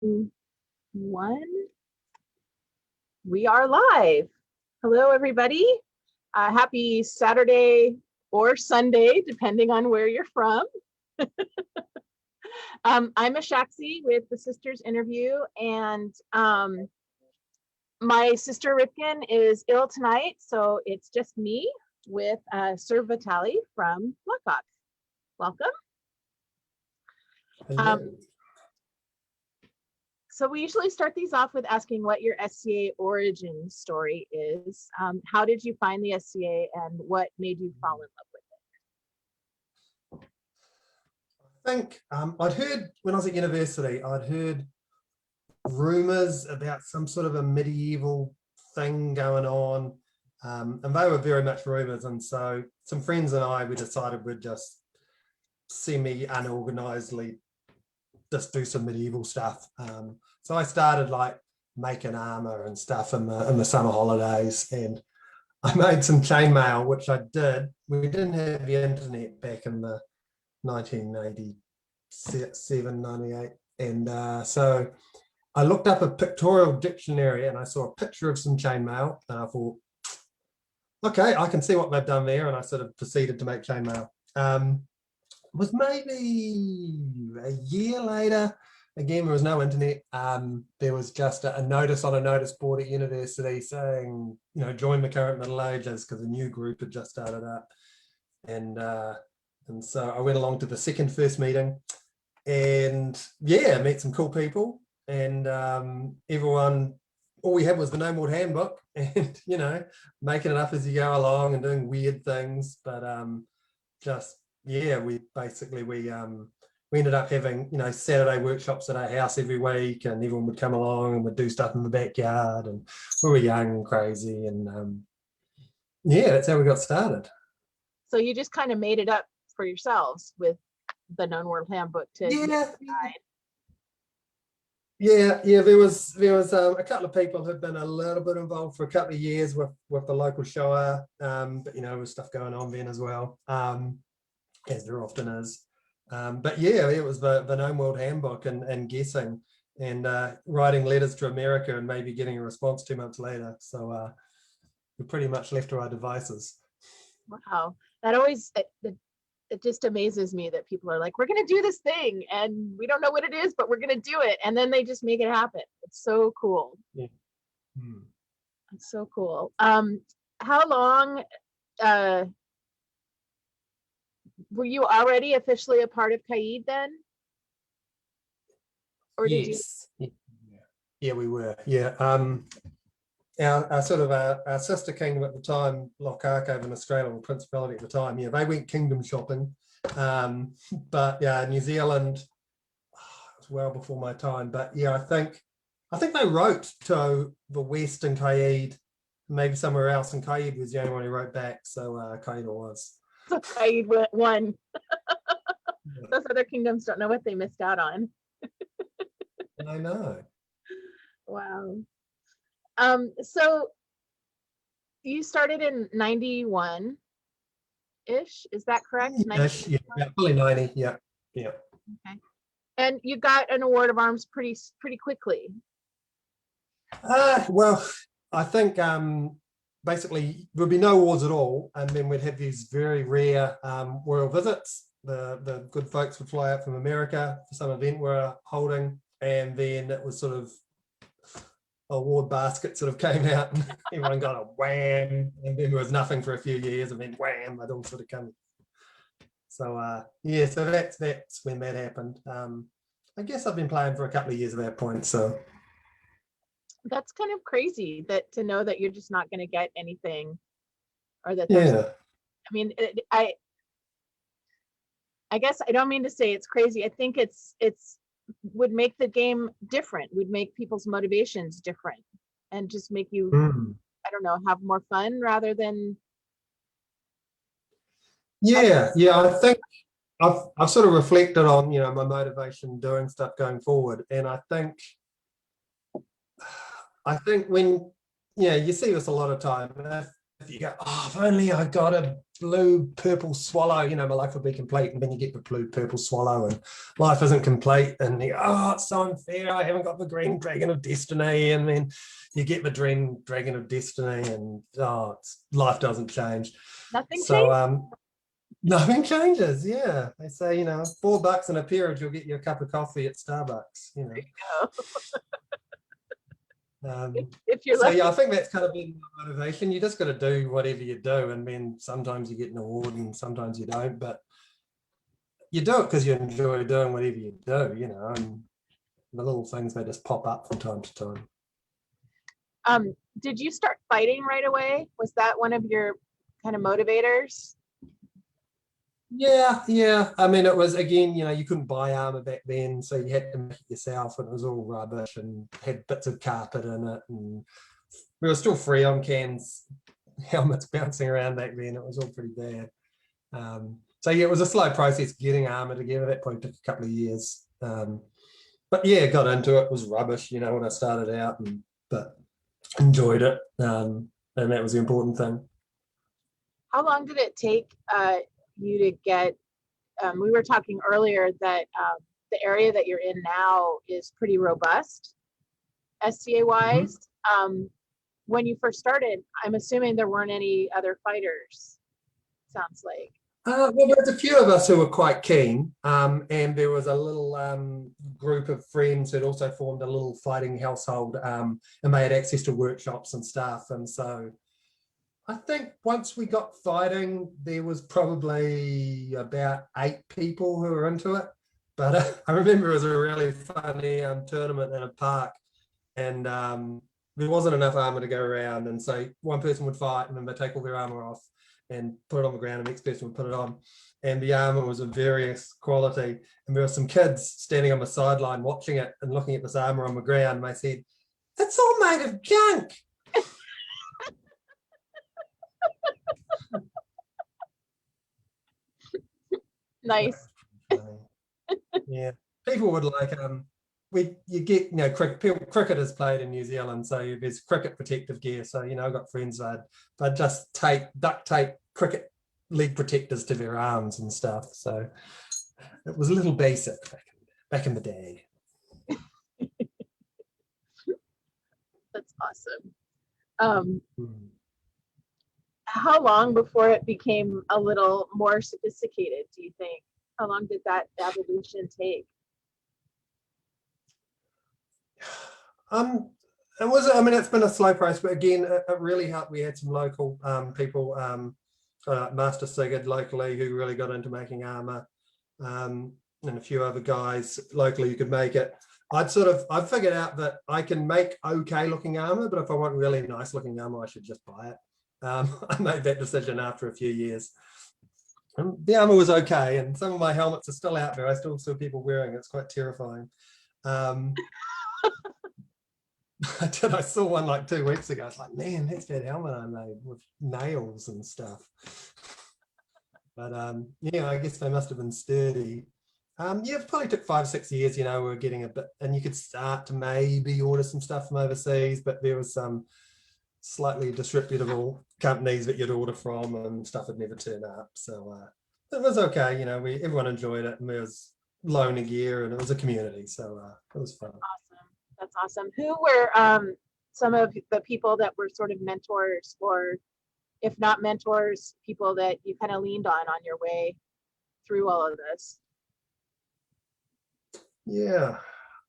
2, 1. We are live. Hello, everybody. Happy Saturday or Sunday, depending on where you're from. I'm Ashaksi with the Sisters Interview, and my sister Ripken is ill tonight, so it's just me with Sir Vitale from Blackhawk. Welcome. So we usually start these off with asking what your SCA origin story is. How did you find the SCA and what made you fall in love with it? I think I'd heard, when I was at university, I'd heard rumours about some sort of a medieval thing going on, and they were very much rumours, and so some friends and we decided we'd just semi-unorganisedly just do some medieval stuff. So I started like making armour and stuff in the summer holidays, and I made some chainmail, which I did. We didn't have the internet back in the 1997, 98. And so I looked up a pictorial dictionary and I saw a picture of some chainmail, and I thought, okay, I can see what they've done there. And I sort of proceeded to make chainmail. It was maybe a year later. Again, there was no internet. There was just a notice on a notice board at university saying, join the current Middle Ages, because a new group had just started up. And so I went along to the first meeting, and yeah, met some cool people, and everyone, all we had was the No More handbook, and making it up as you go along and doing weird things, but we ended up having Saturday workshops at our house every week, and everyone would come along and would do stuff in the backyard, and we were young and crazy, and that's how we got started. So you just kind of made it up for yourselves with the Known World Handbook to guide. Yeah, there was a couple of people who'd been a little bit involved for a couple of years with the local shire, but there was stuff going on then as well, as there often is. But yeah, it was the Known World Handbook, and guessing, and writing letters to America and maybe getting a response 2 months later. So we're pretty much left to our devices. Wow, that always it just amazes me that people are like, we're going to do this thing and we don't know what it is, but we're going to do it, and then they just make it happen. It's so cool. Yeah. It's so cool. How long were you already officially a part of Kaid then? Or yes. Did you? Yeah, we were. Yeah. Our sister kingdom at the time, Lockhart over in Australia, or Principality at the time, they went kingdom shopping. But yeah, New Zealand, it was well before my time. But yeah, I think they wrote to the West and Kaid, maybe somewhere else, and Kaid was the only one who wrote back. So Kaid was. So Kaid won. Those other kingdoms don't know what they missed out on. I know. Wow. So you started in 91-ish, is that correct? Yes, yeah, probably 90, yeah. Okay. And you got an award of arms pretty quickly. Well, I think basically there'd be no awards at all, and then we'd have these very rare royal visits. The good folks would fly out from America for some event we're holding, and then it was sort of award basket sort of came out, and everyone got a wham, and then there was nothing for a few years, and then wham, they'd all sort of come. So so that's when that happened. I guess I've been playing for a couple of years at that point, so that's kind of crazy to know that you're just not going to get anything, or that I mean, I guess I don't mean to say it's crazy. I think it's would make the game different, would make people's motivations different, and just make you I don't know, have more fun rather than I think I've sort of reflected on my motivation doing stuff going forward, and I think when you see this a lot of time, you go, oh, if only I got a blue purple swallow, my life would be complete. And then you get the blue purple swallow and life isn't complete. And you go, oh, it's so unfair. I haven't got the green dragon of destiny. And then you get the green dragon of destiny and life doesn't change. Nothing So changed? nothing changes. Yeah. They say, $4 in a period, you'll get your cup of coffee at Starbucks, If you're So lucky. yeah, I think that's kind of been my motivation. You just got to do whatever you do, and then sometimes you get an award, and sometimes you don't. But you do it because you enjoy doing whatever you do, And the little things they just pop up from time to time. Did you start fighting right away? Was that one of your kind of motivators? Yeah. I mean, it was, again, you couldn't buy armor back then, so you had to make it yourself, and it was all rubbish and had bits of carpet in it, and we were still free on cans, helmets bouncing around back then. It was all pretty bad. So yeah, it was a slow process getting armor together. That probably took a couple of years. But yeah, got into it. It was rubbish, when I started out, but enjoyed it. And that was the important thing. How long did it take you to get, we were talking earlier that the area that you're in now is pretty robust, SCA wise. Mm-hmm. When you first started, I'm assuming there weren't any other fighters, sounds like. Well, there's a few of us who were quite keen, and there was a little group of friends who'd also formed a little fighting household, and they had access to workshops and stuff. And so I think once we got fighting, there was probably about 8 people who were into it. But I remember it was a really funny tournament in a park, and there wasn't enough armor to go around. And so one person would fight, and then they'd take all their armor off and put it on the ground, and the next person would put it on. And the armor was of various quality. And there were some kids standing on the sideline watching it and looking at this armor on the ground. And they said, "It's all made of junk." Nice. Yeah, people would like you get cricket is played in New Zealand, so there's cricket protective gear. So I've got friends that just duct tape cricket leg protectors to their arms and stuff. So it was a little basic back in the day. That's awesome. How long before it became a little more sophisticated, do you think? How long did that evolution take? It's been a slow process, but again, it really helped. We had some local people, Master Sigurd locally, who really got into making armor, and a few other guys locally who could make it. I've figured out that I can make okay looking armor, but if I want really nice looking armor, I should just buy it. I made that decision after a few years. And the armor was okay, and some of my helmets are still out there. I still see people wearing it. It's quite terrifying. I saw one like 2 weeks ago. It's like, man, that's that helmet I made with nails and stuff. But I guess they must have been sturdy. It probably took 5 or 6 years. We were getting a bit, and you could start to maybe order some stuff from overseas, but there was some slightly disreputable companies that you'd order from, and stuff would never turn up. So it was okay. Everyone enjoyed it, and there was loaner gear, and it was a community, so it was fun. Awesome. That's awesome. Who were some of the people that were sort of mentors, or if not mentors, people that you kind of leaned on your way through all of this? Yeah,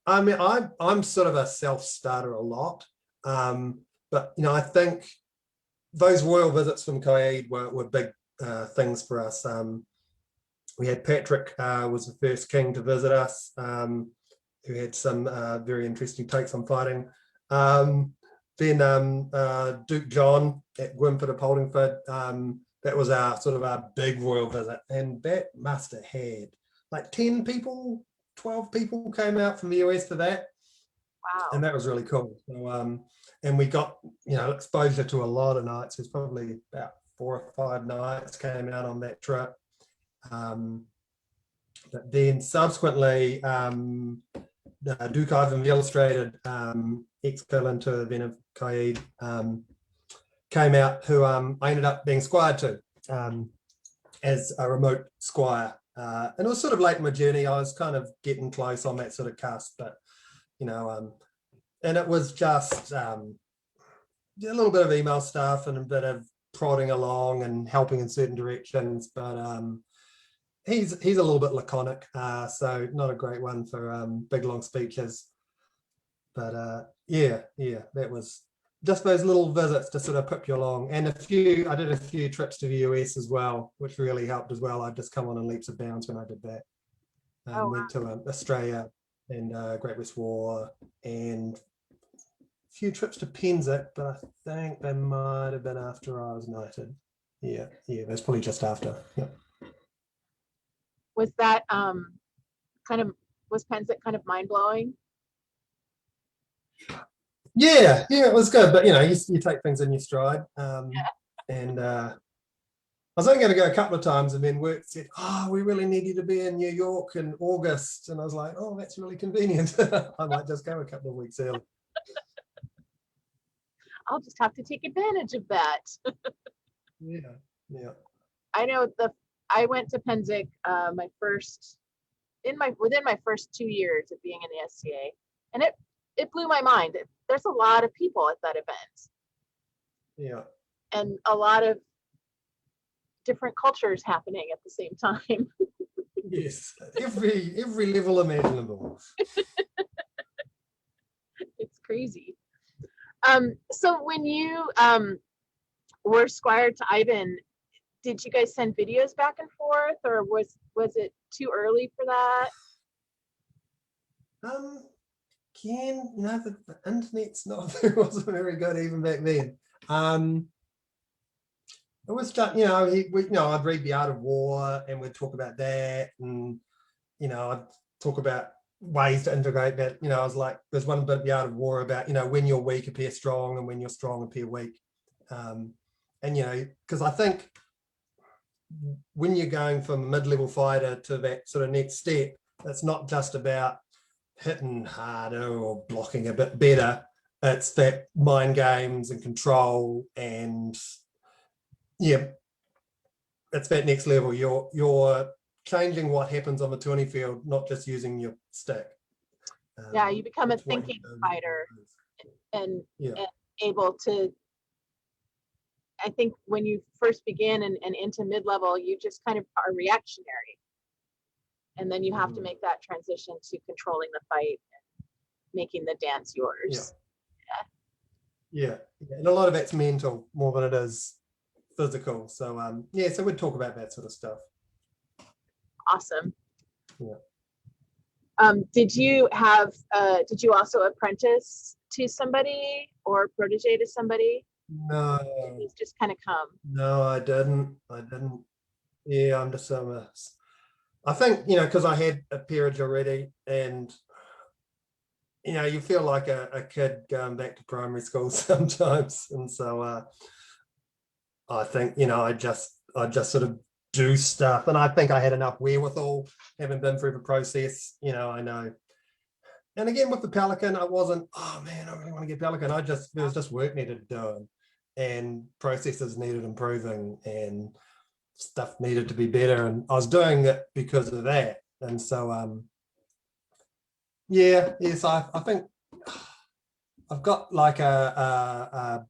I mean, I'm sort of a self-starter a lot, but I think those royal visits from Kaid were big things for us. We had Patrick was the first king to visit us, who had some very interesting takes on fighting. Then Duke John at Wimpert of Holdingford, that was our big royal visit, and that must have had like 10 people, 12 people came out from the US for that. Wow. And that was really cool. So, and we got exposure to a lot of nights. There's probably about 4 or 5 nights came out on that trip. But then subsequently, Duke Ivan the Illustrated, ex-villain to Ven of Kaid, came out who I ended up being squired to as a remote squire. And it was sort of late in my journey. I was kind of getting close on that sort of cusp, but and it was just a little bit of email stuff and a bit of prodding along and helping in certain directions. But he's a little bit laconic, so not a great one for big long speeches. But yeah, that was just those little visits to sort of pip you along. And I did a few trips to the US as well, which really helped as well. I'd just come on in leaps and bounds when I did that. Oh, wow. Went to Australia and Great West War, and a few trips to Penzance, but I think they might have been after I was knighted. Yeah, that's probably just after. Yeah. Was that was Penzance kind of mind blowing? Yeah, it was good, but you take things in your stride. And I was only going to go a couple of times, and then work said, "Oh, we really need you to be in New York in August," and I was like, "Oh, that's really convenient. I might just go a couple of weeks early." I'll just have to take advantage of that. Yeah. I know I went to Penzance within my first 2 years of being in the SCA, and it blew my mind. There's a lot of people at that event. Yeah. And a lot of different cultures happening at the same time. Yes, every level imaginable. It's crazy. So when you were squire to Ivan, did you guys send videos back and forth, or was it too early for that? Again, the internet's wasn't very good even back then. It was just, I'd read The Art of War and we'd talk about that, and I'd talk about ways to integrate that. I was like, there's one bit of The Art of War about, when you're weak appear strong, and when you're strong appear weak. And because I think when you're going from a mid-level fighter to that sort of next step, it's not just about hitting harder or blocking a bit better. It's that mind games and control, and it's that next level. You're changing what happens on the tourney field, not just using your stick. You become a thinking fighter, and able to. I think when you first begin and into mid-level, you just kind of are reactionary, and then you have to make that transition to controlling the fight and making the dance yours. Yeah. And a lot of it's mental more than it is physical. So so we'd talk about that sort of stuff. Awesome. Yeah. Did you also apprentice to somebody or protege to somebody? No. It's just kind of come. No, I didn't. Yeah, I'm just I think, because I had a peerage already, and you feel like a kid going back to primary school sometimes. And so I think, I just sort of do stuff. And I think I had enough wherewithal, having been through the process, I know. And again, with the Pelican, I wasn't, oh man, I really want to get Pelican. There was just work needed doing, and processes needed improving, and stuff needed to be better. And I was doing it because of that. And so, yes, I think I've got like a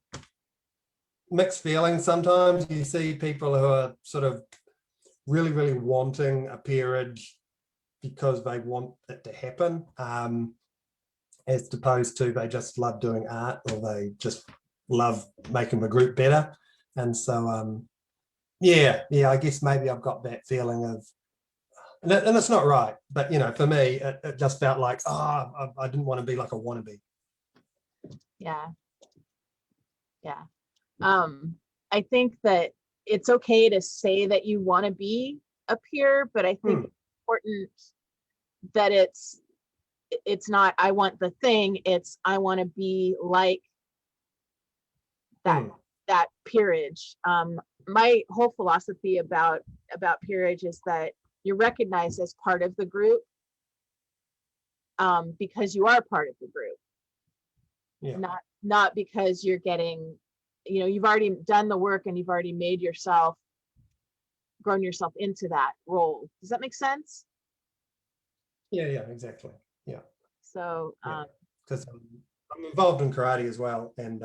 mixed feelings sometimes. You see people who are sort of really, really wanting a peerage because they want it to happen, as opposed to they just love doing art, or they just love making the group better. And so, I guess maybe I've got that feeling of, and it's not right, but for me, it just felt like, I didn't want to be like a wannabe. Yeah. I think that it's okay to say that you want to be a peer, but I think it's important that it's not I want the thing, it's I want to be like that peerage. My whole philosophy about peerage is that you're recognized as part of the group, because you are part of the group, not because you're getting you've already done the work and you've already grown yourself into that role. Does that make sense? Yeah, exactly. Yeah. So, Because I'm involved in karate as well, and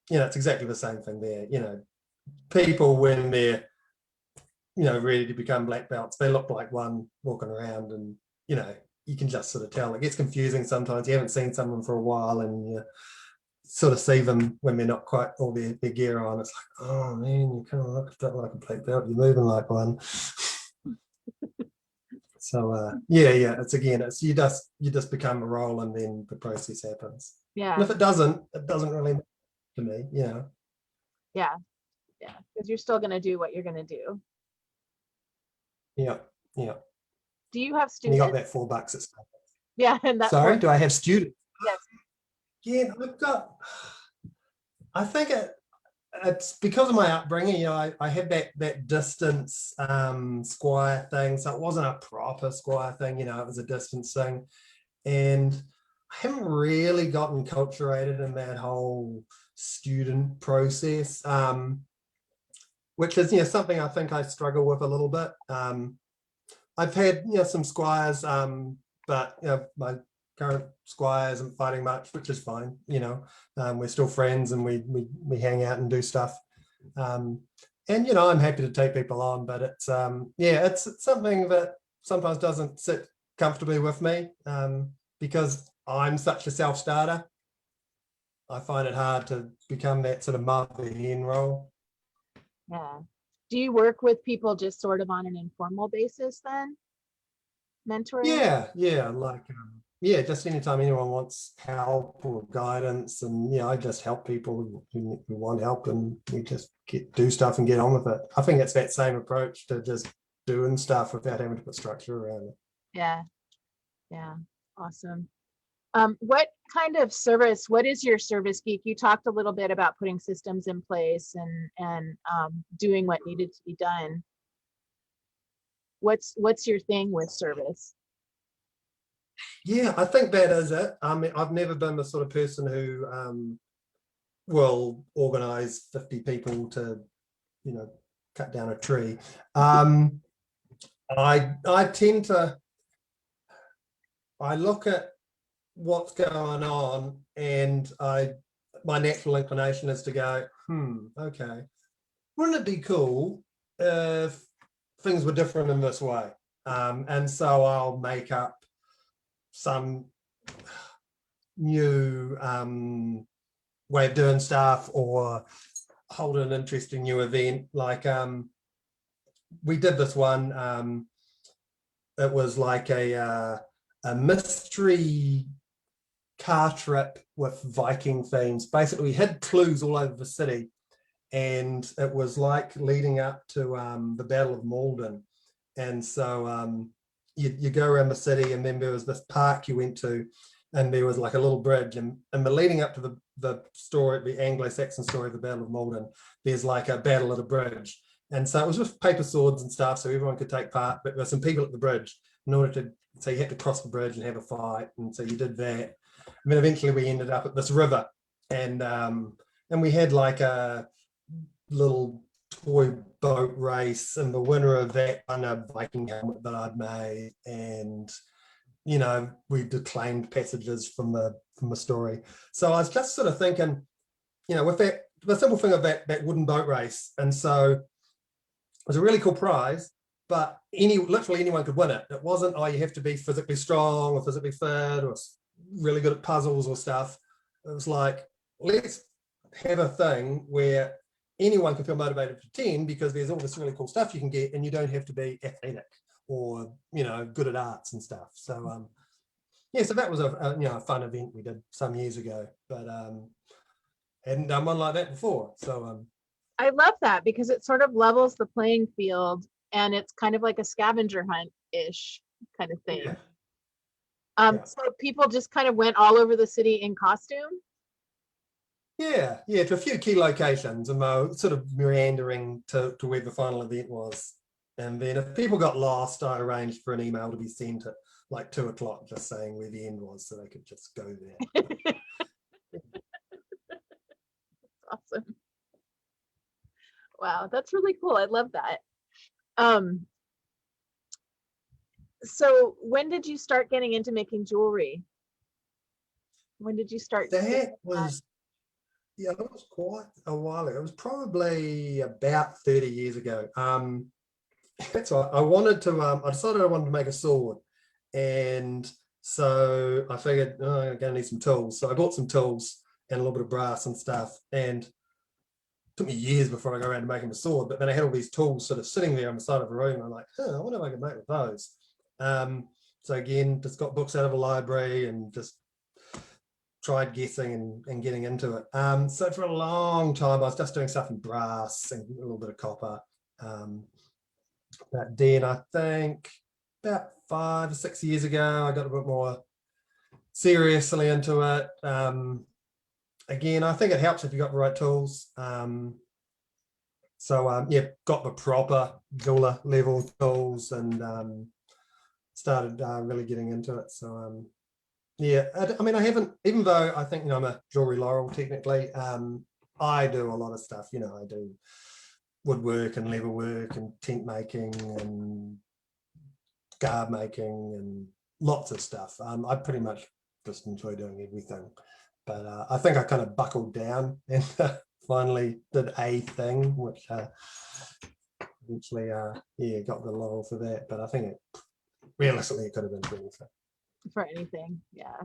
it's exactly the same thing there. People when they're ready to become black belts, they look like one walking around, and you can just sort of tell. It gets confusing sometimes. You haven't seen someone for a while, and you sort of see them when they're not quite all their gear on. It's like, oh man, you kind of look a bit like a black belt. You're moving like one. So it's you just become a role, and then the process happens. yeah, And if it doesn't really matter to me. yeah, because you're still going to do what you're going to do. Yeah. Do you have And you got students? that $4 at stake. Yeah, and that Sorry, do I have students? yes. Yeah, I think it's because of my upbringing. I had that distance squire thing, so it wasn't a proper squire thing. It was a distance thing, and I haven't really gotten enculturated in that whole student process, which is something I think I struggle with a little bit. I've had some squires, but my current squire isn't fighting much, which is fine. We're still friends, and we hang out and do stuff. And I'm happy to take people on, but it's something that sometimes doesn't sit comfortably with me, because I'm such a self-starter. I find it hard to become that sort of mother hen role. Yeah. Do you work with people just sort of on an informal basis then? Mentoring? Just anytime anyone wants help or guidance, and I just help people who want help, and we just do stuff and get on with it. I think it's that same approach to just doing stuff without having to put structure around it. Yeah. Yeah. Awesome. What is your service geek? You talked a little bit about putting systems in place and doing what needed to be done. What's your thing with service? Yeah, I think that is it. I mean, I've never been the sort of person who will organize 50 people to, cut down a tree. I tend to, I look at what's going on, and my natural inclination is to go, okay, wouldn't it be cool if things were different in this way? And so I'll make up some new way of doing stuff, or hold an interesting new event. Like we did this one. It was like a mystery car trip with Viking themes. Basically, we had clues all over the city, and it was like leading up to the Battle of Malden. And so you go around the city, and then there was this park you went to, and there was like a little bridge, and the leading up to the story, the Anglo-Saxon story of the Battle of Malden, there's like a battle at a bridge. And so it was with paper swords and stuff, so everyone could take part, but there were some people at the bridge so you had to cross the bridge and have a fight. And so you did that. And then eventually we ended up at this river, and we had like a little toy boat race, and the winner of that won a Viking helmet that I'd made, and we declaimed passages from the story. So I was just sort of thinking, with that, the simple thing of that wooden boat race, and so it was a really cool prize, but literally anyone could win it. It wasn't, you have to be physically strong or physically fit or really good at puzzles or stuff. It was like, let's have a thing where anyone can feel motivated to attend, because there's all this really cool stuff you can get, and you don't have to be athletic or good at arts and stuff. So so that was a fun event we did some years ago, but hadn't done one like that before. So I love that because it sort of levels the playing field, and it's kind of like a scavenger hunt-ish kind of thing. So people just kind of went all over the city in costume. Yeah, to a few key locations, and they were sort of meandering to where the final event was. And then if people got lost, I arranged for an email to be sent at like 2:00, just saying where the end was, so they could just go there. Awesome. Wow, that's really cool. I love that. Um, so when did you start getting into making jewelry? When did you start doing That that? was, yeah, that was quite a while ago. It was probably about 30 years ago. That's right. I decided I wanted to make a sword. And so I figured, oh, I'm going to need some tools. So I bought some tools and a little bit of brass and stuff. And it took me years before I got around to making a sword. But then I had all these tools sort of sitting there on the side of a room. And I'm like, I wonder if I can make with those. So again, just got books out of a library and just tried guessing and getting into it. So for a long time, I was just doing stuff in brass and a little bit of copper. But then I think about 5 or 6 years ago, I got a bit more seriously into it. Again, I think it helps if you got the right tools. Yeah, got the proper jeweler level tools and started really getting into it. So yeah, I mean, I haven't, even though I think, I'm a jewelry laurel technically, I do a lot of stuff. I do woodwork and leather work and tent making and garb making and lots of stuff. I pretty much just enjoy doing everything. But I think I kind of buckled down and finally did a thing, which eventually, yeah, got the laurel for that. But I think realistically, it could have been for anything. For anything? Yeah.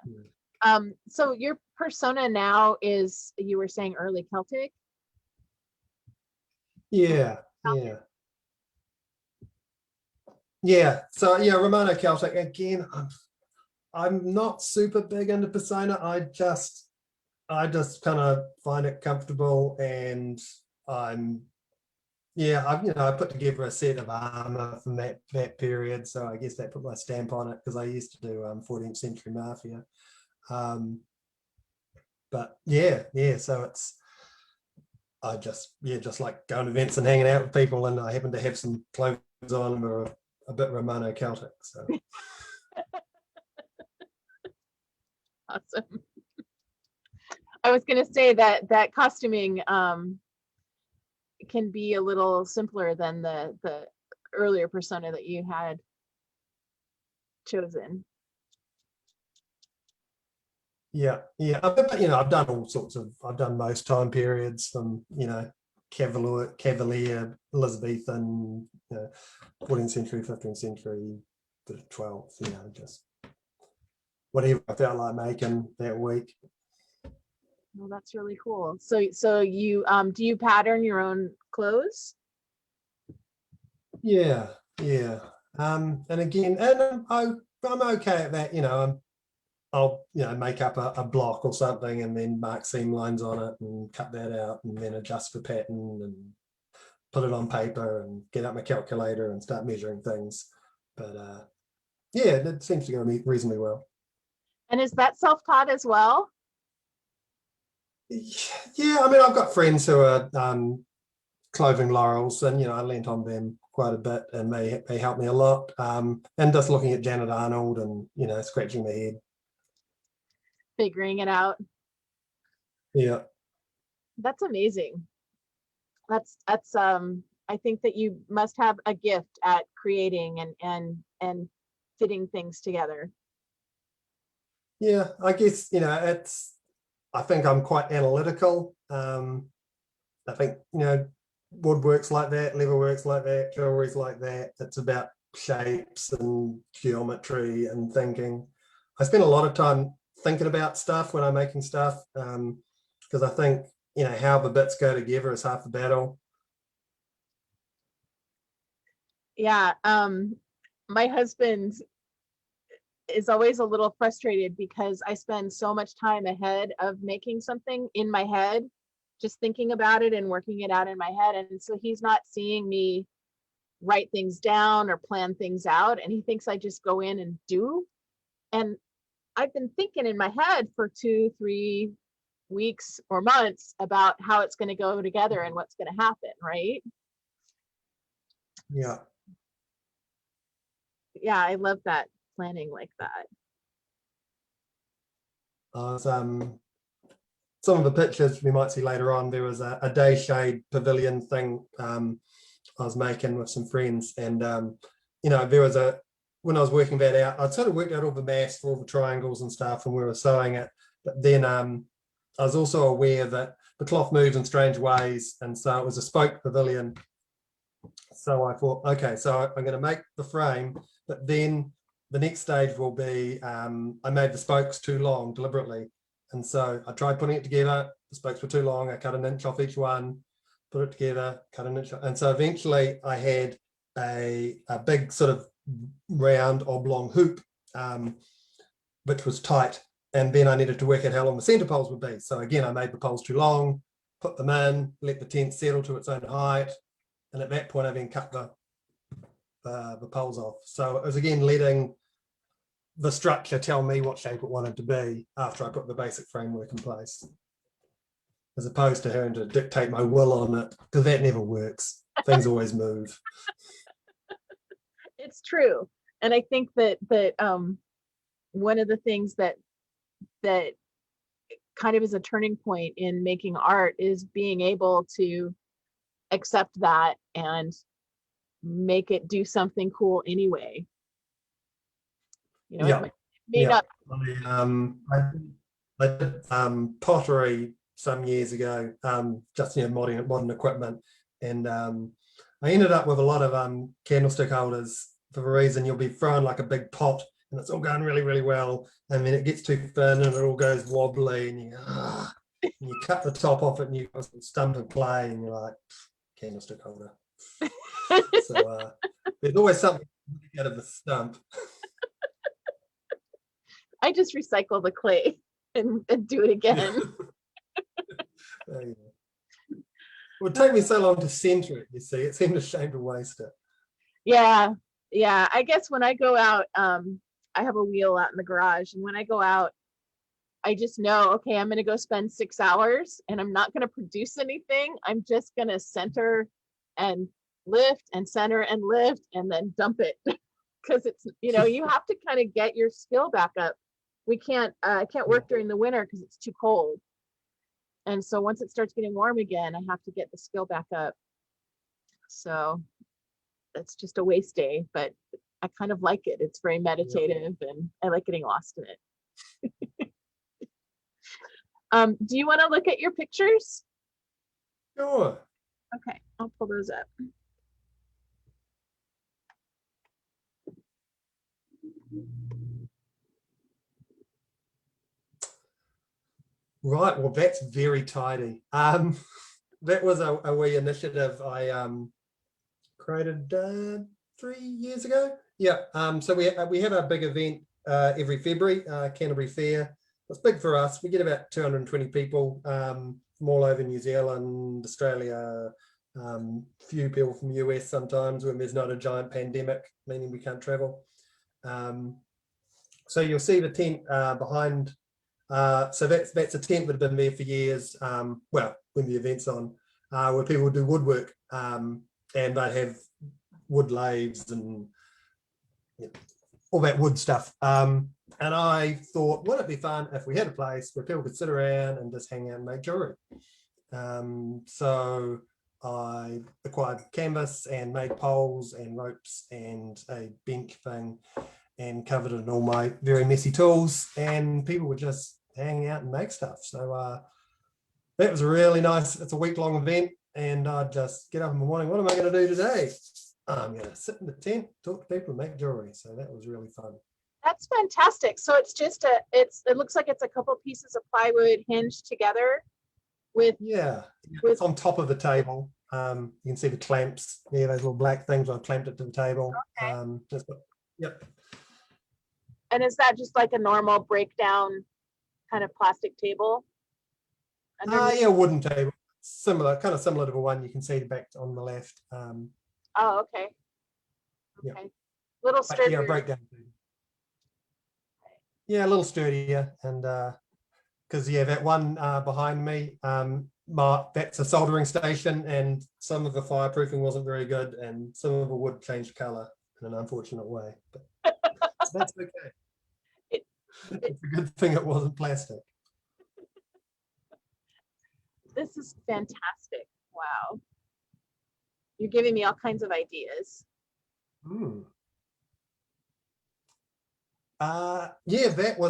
Yeah. So your persona now is, you were saying early Celtic? Yeah, yeah. Yeah, so yeah, Romano Celtic again. I'm not super big into persona. I just kind of find it comfortable, and I'm yeah, I put together a set of armor from that period, so I guess that put my stamp on it because I used to do 14th century mafia. Um, but yeah, so I just like going to events and hanging out with people, and I happen to have some clothes on that are a bit Romano Celtic. So Awesome. I was gonna say that costuming can be a little simpler than the earlier persona that you had chosen. yeah, but I've done all sorts of. I've done most time periods from Cavalier, Elizabethan, 14th century, 15th century, the 12th. Just whatever I felt like making that week. Well, that's really cool. So you do you pattern your own clothes? Yeah. And again, I'm okay at that. I'll make up a block or something and then mark seam lines on it and cut that out and then adjust the pattern and put it on paper and get out my calculator and start measuring things. But yeah, it seems to go reasonably well. And is that self-taught as well? Yeah, I mean, I've got friends who are clothing laurels, and I lent on them quite a bit, and they help me a lot. And just looking at Janet Arnold and scratching my head. Figuring it out. Yeah, That's amazing. That's I think that you must have a gift at creating and fitting things together. yeah. I guess I think I'm quite analytical. I think woodworks like that, leatherworks like that, jewelry's like that. It's about shapes and geometry and thinking. I spend a lot of time thinking about stuff when I'm making stuff, because I think how the bits go together is half the battle. Yeah. My husband is always a little frustrated because I spend so much time ahead of making something in my head, just thinking about it and working it out in my head. And so he's not seeing me write things down or plan things out. And he thinks I just go in and do. And I've been thinking in my head for 2, 3 weeks or months about how it's going to go together and what's going to happen, right? Yeah. Yeah, I love that, planning like that. I was some of the pictures we might see later on, there was a day shade pavilion thing I was making with some friends. And, there was when I was working that out, I'd sort of worked out all the maths for all the triangles and stuff, and we were sewing it. But then I was also aware that the cloth moves in strange ways. And so it was a spoke pavilion. So I thought, okay, so I'm going to make the frame, but then the next stage will be, I made the spokes too long deliberately. And so I tried putting it together. The spokes were too long. I cut an inch off each one, put it together, cut an inch off. And so eventually I had a big sort of round oblong hoop, which was tight. And then I needed to work out how long the center poles would be. So again, I made the poles too long, put them in, let the tent settle to its own height. And at that point, I then cut the poles off. So it was again letting the structure tell me what shape it wanted to be after I put the basic framework in place, as opposed to having to dictate my will on it, because that never works. Things always move. It's true. And I think that one of the things that kind of is a turning point in making art is being able to accept that and make it do something cool anyway. Yeah. It may not. I did pottery some years ago, just modern equipment, and I ended up with a lot of candlestick holders for the reason you'll be throwing like a big pot and it's all going really, really well, and then it gets too thin and it all goes wobbly, and you cut the top off it and you've got some stump of clay and you're like, candlestick holder. So there's always something out of the stump. I just recycle the clay and do it again. It would take me so long to center it, you see. It seemed a shame to waste it. Yeah. I guess when I go out, I have a wheel out in the garage, and when I go out, I just know, okay, I'm going to go spend 6 hours and I'm not going to produce anything. I'm just going to center and lift and center and lift and then dump it. Because it's, you have to kind of get your skill back up. I can't work during the winter because it's too cold. And so once it starts getting warm again, I have to get the skill back up. So that's just a waste day, but I kind of like it. It's very meditative, and I like getting lost in it. Do you want to look at your pictures? Sure. Okay, I'll pull those up. Right, well, that's very tidy. That was a wee initiative I created 3 years ago. Yeah, so we have a big event every February, Canterbury Fair. It's big for us. We get about 220 people from all over New Zealand, Australia, few people from US sometimes when there's not a giant pandemic, meaning we can't travel. So you'll see the tent behind. So that's a tent that had been there for years. Well, when the event's on, where people do woodwork, and they'd have wood lathes and all that wood stuff. And I thought, wouldn't it be fun if we had a place where people could sit around and just hang out and make jewelry? So I acquired canvas and made poles and ropes and a bench thing and covered it in all my very messy tools, and people would just hang out and make stuff. So that was a really nice, it's a week-long event, and I'd just get up in the morning, what am I going to do today? I'm going to sit in the tent, talk to people, and make jewelry. So that was really fun. That's fantastic. So it's just it looks like it's a couple pieces of plywood hinged together with. Yeah, it's on top of the table. You can see the clamps, those little black things. I clamped it to the table. Okay. Yep. And is that just like a normal breakdown kind of plastic table? Yeah, wooden table. Kind of similar to the one you can see back on the left. Oh, okay. Okay. Yep. Little sturdier. Yeah, breakdown. Yeah, a little sturdier, and because that one behind me, that's a soldering station, and some of the fireproofing wasn't very good, and some of the wood changed color in an unfortunate way. But that's okay. It's a good thing it wasn't plastic. This is fantastic. Wow. You're giving me all kinds of ideas. Hmm. Yeah,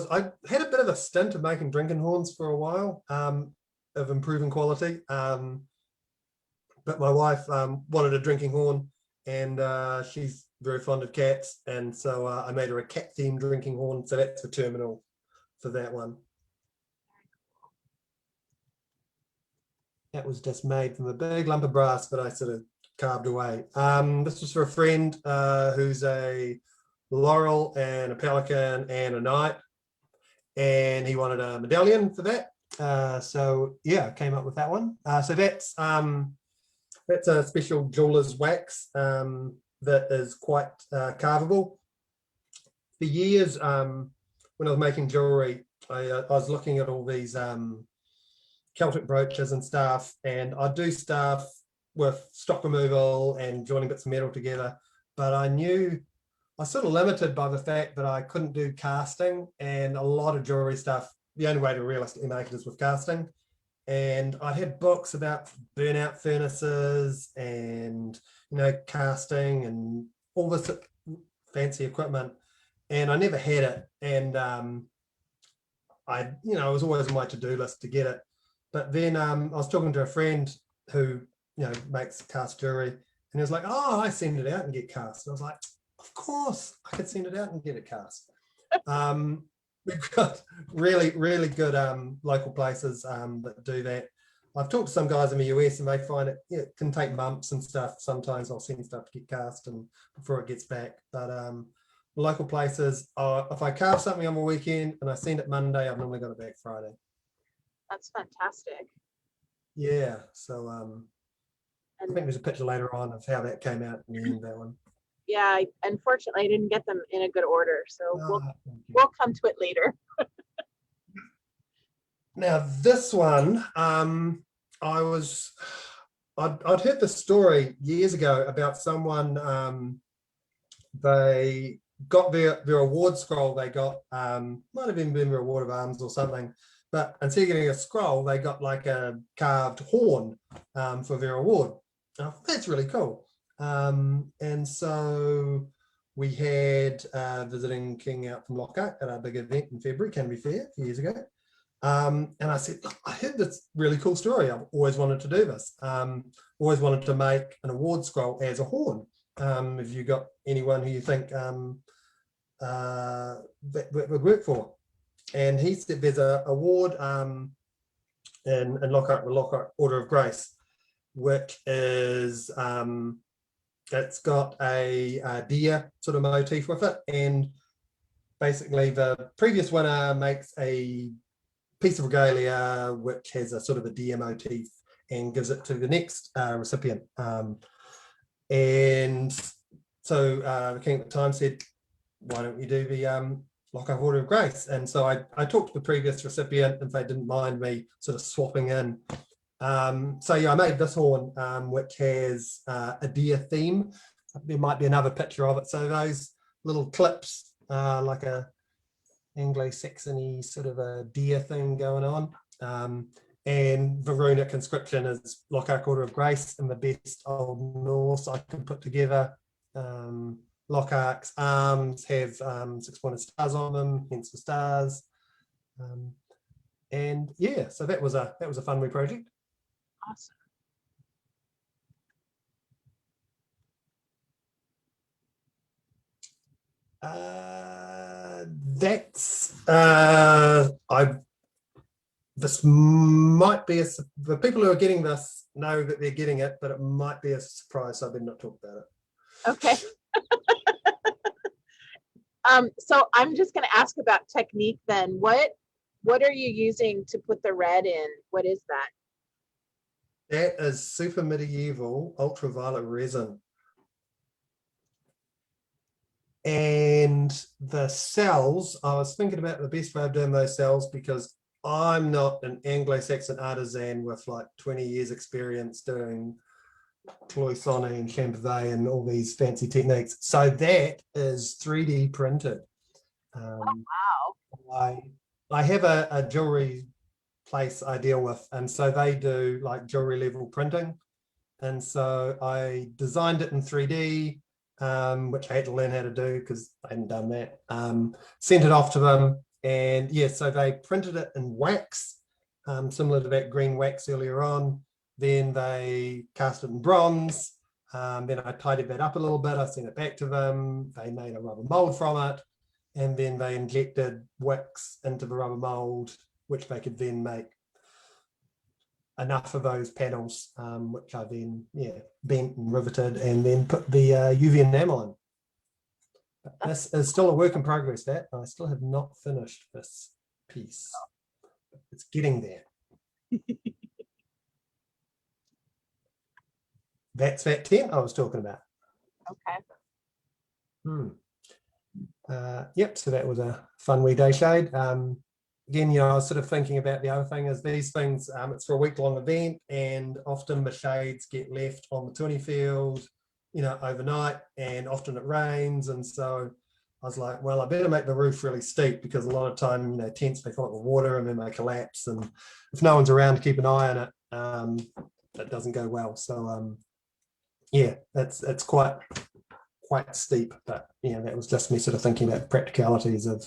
I had a bit of a stint of making drinking horns for a while, of improving quality. But my wife wanted a drinking horn, and she's very fond of cats, and so I made her a cat themed drinking horn. So that's the terminal for that one. That was just made from a big lump of brass that I sort of carved away. This was for a friend who's a laurel and a pelican and a knight, and he wanted a medallion for that. So yeah, I came up with that one. So that's a special jeweler's wax that is quite carvable. For years, when I was making jewelry, I was looking at all these Celtic brooches and stuff, and I do stuff with stock removal and joining bits of metal together, but I knew I was sort of limited by the fact that I couldn't do casting, and a lot of jewelry stuff, the only way to realistically make it is with casting. And I had books about burnout furnaces and casting and all this fancy equipment, and I never had it. And I was always on my to-do list to get it. But then I was talking to a friend who makes cast jewelry, and he was like, "Oh, I send it out and get cast." And I was like, "Of course, I could send it out and get it cast." We've got really, really good local places that do that. I've talked to some guys in the US, and they find it can take months and stuff. Sometimes I'll send stuff to get cast and before it gets back. But local places, if I carve something on a weekend and I send it Monday, I've normally got it back Friday. That's fantastic. Yeah. So I think there's a picture later on of how that came out in the end, that one. Yeah, unfortunately, I didn't get them in a good order, so we'll come to it later. Now this one, I'd heard the story years ago about someone. They got their award scroll. They got might have even been their award of arms or something. But instead of getting a scroll, they got like a carved horn for their award. Oh, that's really cool. And so we had visiting king out from Lockhart at our big event in February, Canterbury Fair, a few years ago. And I said, "Look, I heard this really cool story. I've always wanted to do this. Always wanted to make an award scroll as a horn. Have you got anyone who you think that would work for?" And he said there's an award in Lockhart, the Lockhart Order of Grace, which is it's got a deer sort of motif with it, and basically the previous winner makes a piece of regalia which has a sort of a deer motif and gives it to the next recipient. And so the king at the time said, "Why don't you do the Lockhart Order of Grace?" And so I talked to the previous recipient if they didn't mind me sort of swapping in. So yeah, I made this horn, which has a deer theme. There might be another picture of it. So those little clips, like a Anglo-Saxony sort of a deer thing going on. And the runic inscription is Lockhart Order of Grace in the best Old Norse I can put together. Lockhart's arms have 6-pointed stars on them, hence the stars. And yeah, so that was a fun wee project. Awesome. This might be the people who are getting this know that they're getting it, but it might be a surprise, so I better not talk about it. Okay. So I'm just going to ask about technique then. What are you using to put the red in? What is that? That is super medieval ultraviolet resin. And the cells, I was thinking about the best way of doing those cells, because I'm not an Anglo-Saxon artisan with like 20 years experience doing cloisonne and champervet and all these fancy techniques. So that is 3D printed. Oh, wow. I have a jewelry place I deal with, and so they do like jewelry level printing, and so I designed it in 3D, which I had to learn how to do because I hadn't done that. Sent it off to them, and yeah, so they printed it in wax, similar to that green wax earlier on. Then they cast it in bronze. Then I tidied that up a little bit. I sent it back to them. They made a rubber mold from it, and then they injected wax into the rubber mold, which they could then make enough of those panels, which I then bent and riveted, and then put the UV enamel in. But this is still a work in progress. That I still have not finished this piece. It's getting there. That's that tent I was talking about. Okay. Yep, so that was a fun wee day shade. Again, I was sort of thinking about the other thing is these things, it's for a week-long event, and often the shades get left on the tuning field, overnight, and often it rains, and so I was like, well, I better make the roof really steep, because a lot of time, tents, they fill up with water and then they collapse, and if no one's around to keep an eye on it, it doesn't go well. So yeah, it's quite steep, but that was just me sort of thinking about practicalities of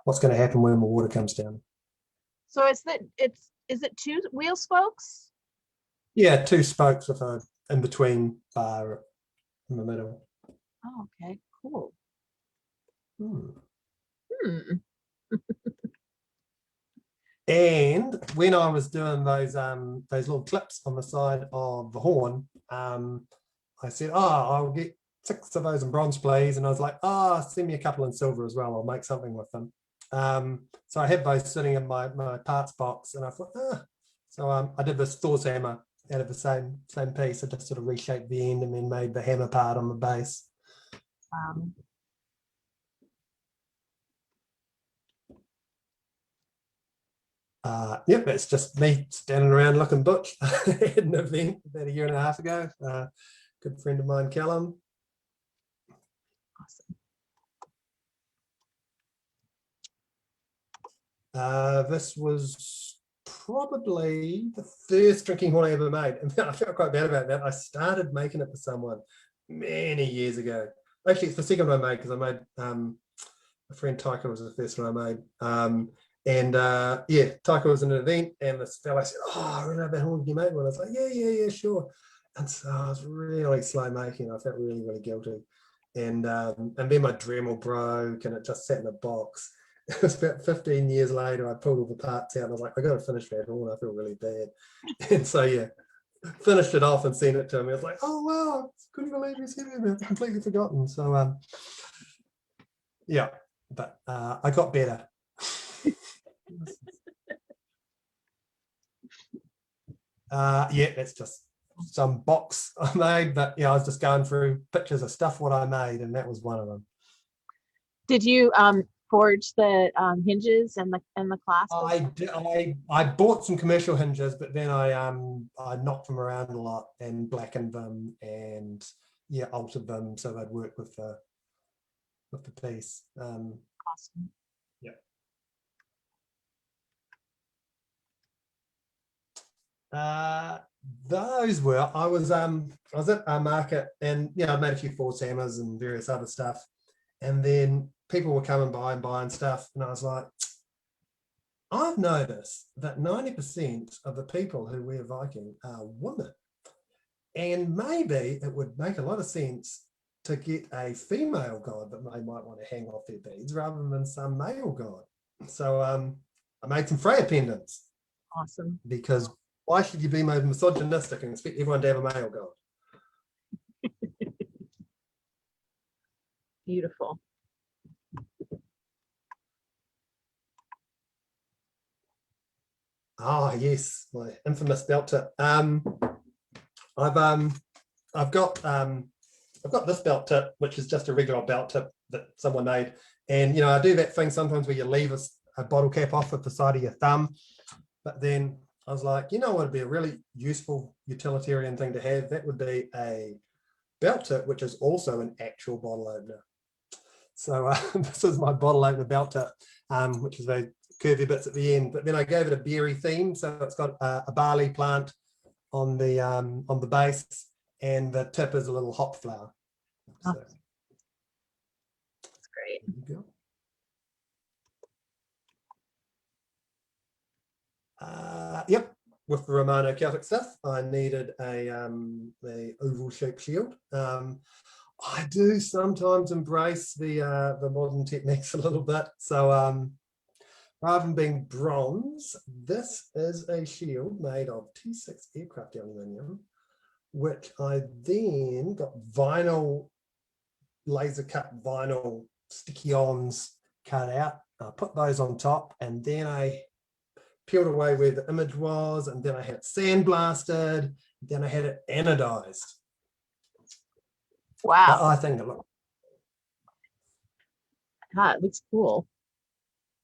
what's going to happen when the water comes down. So is it two wheel spokes? Yeah, two spokes with a in between bar in the middle. Oh, okay, cool. And when I was doing those little clips on the side of the horn, I said, I'll get 6 of those in bronze, please. And I was like, send me a couple in silver as well. I'll make something with them. So I had those sitting in my parts box, and I thought, so I did this Thor's hammer out of the same piece. I just sort of reshaped the end and then made the hammer part on the base. Yep, it's just me standing around looking butch. I had an event about 1.5 years ago. Good friend of mine, Callum. Awesome. This was probably the first drinking horn I ever made. And I felt quite bad about that. I started making it for someone many years ago. Actually, it's the second one I made, because I made my friend Taika was the first one I made. And Taika was in an event, and this fella said, I really love that horn, can you make one? I was like, yeah, sure. And so I was really slow making. I felt really, really guilty. And then my Dremel broke, and it just sat in a box. It was about 15 years later, I pulled all the parts out, and I was like, I got to finish that horn. I feel really bad. And so, finished it off and sent it to him. I was like, oh, wow, I couldn't believe you said it. I've completely forgotten. So, but I got better. That's just some box I made, but I was just going through pictures of stuff what I made, and that was one of them. Did you forge the hinges and the clasp? I bought some commercial hinges, but then I knocked them around a lot and blackened them and altered them so they'd work with the piece. Awesome. Those were I was at a market, and I made a few Thor's hammers and various other stuff, and then people were coming by and buying stuff, and I was like, I've noticed that 90% of the people who wear Viking are women, and maybe it would make a lot of sense to get a female god that they might want to hang off their beads rather than some male god. So I made some Freya pendants. Awesome. Because why should you be misogynistic and expect everyone to have a male god? Beautiful. Yes, my infamous belt tip. I've got this belt tip, which is just a regular belt tip that someone made, and I do that thing sometimes where you leave a bottle cap off at the side of your thumb, but then I was like, what would be a really useful utilitarian thing to have? That would be a belt tip, which is also an actual bottle opener. So this is my bottle opener belt tip, which is very curvy bits at the end. But then I gave it a berry theme, so it's got a barley plant on the base, and the tip is a little hop flower. So, That's great. there you go. Yep, with the Romano Celtic stuff, I needed the oval shaped shield. I do sometimes embrace the modern techniques a little bit. So rather than being bronze, this is a shield made of T6 aircraft aluminium, which I then got vinyl, laser cut vinyl sticky-ons cut out. I put those on top, and then I peeled away where the image was, and then I had it sandblasted, then I had it anodized. Wow. I think it looked. It looks cool.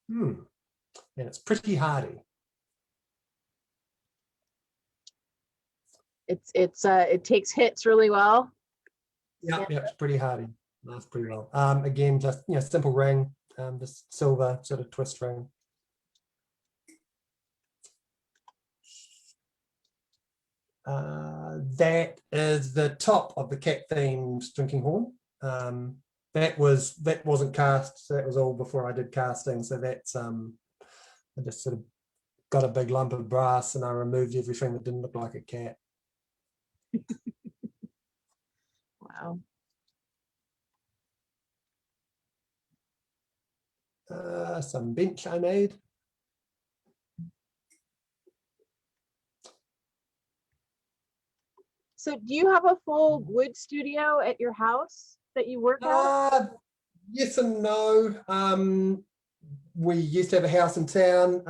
And it's pretty hardy. It takes hits really well. Yeah, it's pretty hardy. That's pretty well. Again, just simple ring, just silver sort of twist ring. That is the top of the cat themed drinking horn. That wasn't cast, so that was all before I did casting. So that's I just sort of got a big lump of brass and I removed everything that didn't look like a cat. Wow. Some bench I made. So do you have a full wood studio at your house that you work at? Yes and no. We used to have a house in town,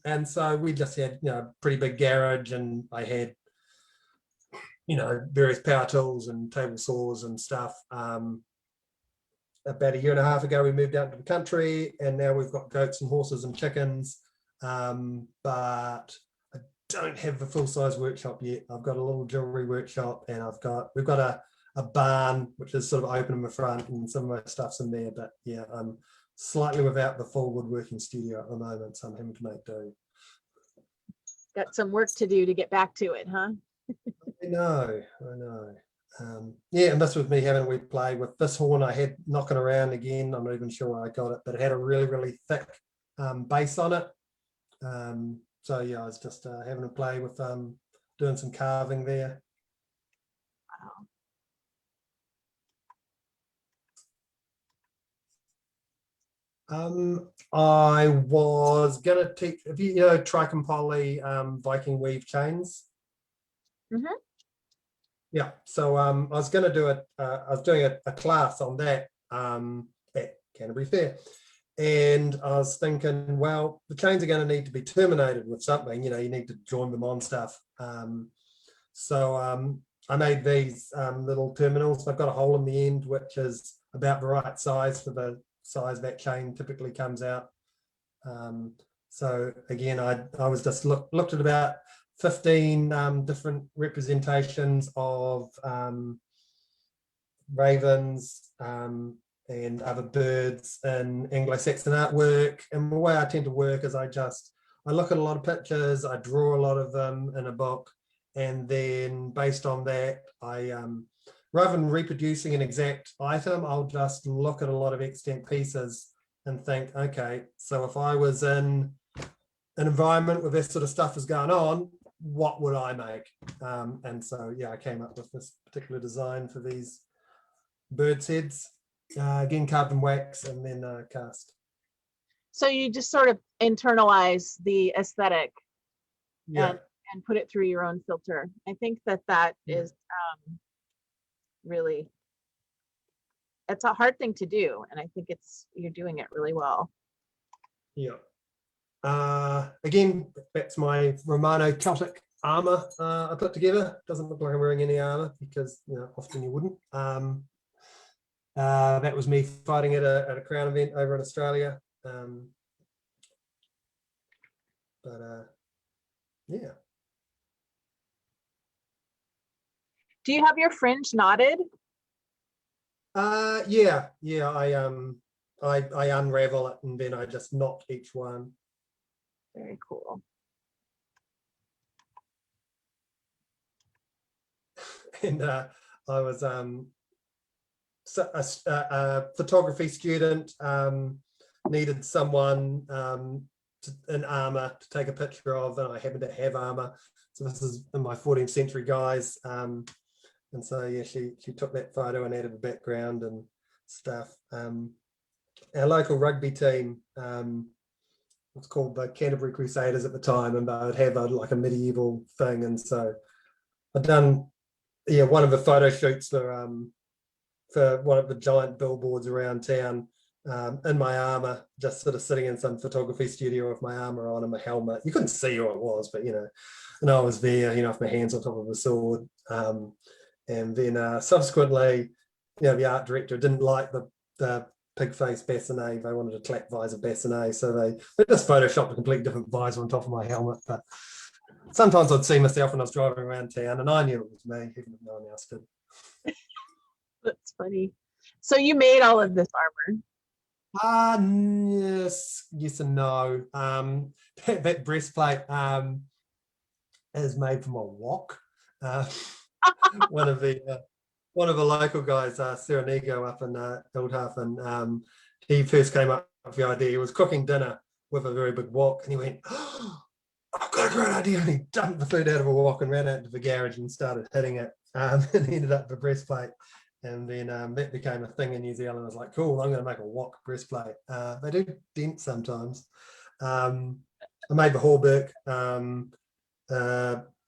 and so we just had a pretty big garage, and I had various power tools and table saws and stuff. About a year and a half ago we moved out to the country, and now we've got goats and horses and chickens, but I don't have a full-size workshop yet. I've got a little jewelry workshop, and we've got a barn which is sort of open in the front, and some of my stuff's in there. But yeah, I'm slightly without the full woodworking studio at the moment, so I'm having to make do. Got some work to do to get back to it, huh? I know. Yeah, and this was me having a wee play with this horn I had knocking around again. I'm not even sure where I got it, but it had a really, really thick base on it. So yeah, I was just having a play with doing some carving there. Wow. I was gonna teach, if you know Tricom Poly Viking weave chains. Mm-hmm. Yeah, so I was going to do I was doing a class on that at Canterbury Fair, and I was thinking, well, the chains are going to need to be terminated with something. You need to join them on stuff. So I made these little terminals. They've got a hole in the end, which is about the right size for the size that chain typically comes out. So again, I was just looked at about 15 different representations of ravens and other birds in Anglo-Saxon artwork. And the way I tend to work is I look at a lot of pictures, I draw a lot of them in a book, and then based on that, I rather than reproducing an exact item, I'll just look at a lot of extant pieces and think, okay, so if I was in an environment where this sort of stuff is going on, what would I make? And so yeah, I came up with this particular design for these birds' heads, again carved in wax and then cast. So you just sort of internalize the aesthetic, and put it through your own filter. I think that is really, it's a hard thing to do, and I think you're doing it really well. Yeah. Again, that's my Romano Celtic armor I put together. Doesn't look like I'm wearing any armor because often you wouldn't. That was me fighting at a Crown event over in Australia. Yeah. Do you have your fringe knotted? Yeah. I unravel it and then I just knot each one. Very cool. And I was a photography student, needed someone in armor to take a picture of, and I happened to have armor. So this is in my 14th century guise. And so, yeah, she took that photo and added a background and stuff. Our local rugby team, it's called the Canterbury Crusaders at the time, and they would have like a medieval thing. And so I'd done, yeah, one of the photo shoots for one of the giant billboards around town, in my armor, just sort of sitting in some photography studio with my armor on and my helmet. You couldn't see who it was, but and I was there, with my hands on top of a sword. And then subsequently, the art director didn't like the pig face bassinet. They wanted a clap visor bassinet, so they just photoshopped a completely different visor on top of my helmet. But sometimes I'd see myself when I was driving around town, and I knew it was me, even if no one else did. That's funny. So you made all of this armor? Yes and no. That breastplate is made from a wok. One of the local guys, Sir Vitale up in Hildhafen, he first came up with the idea. He was cooking dinner with a very big wok, and he went, "Oh, I've got a great idea!" And he dumped the food out of a wok and ran out into the garage and started hitting it, and he ended up with a breastplate. And then that became a thing in New Zealand. I was like, cool, I'm going to make a wok breastplate. They do dent sometimes. I made the Hallberg.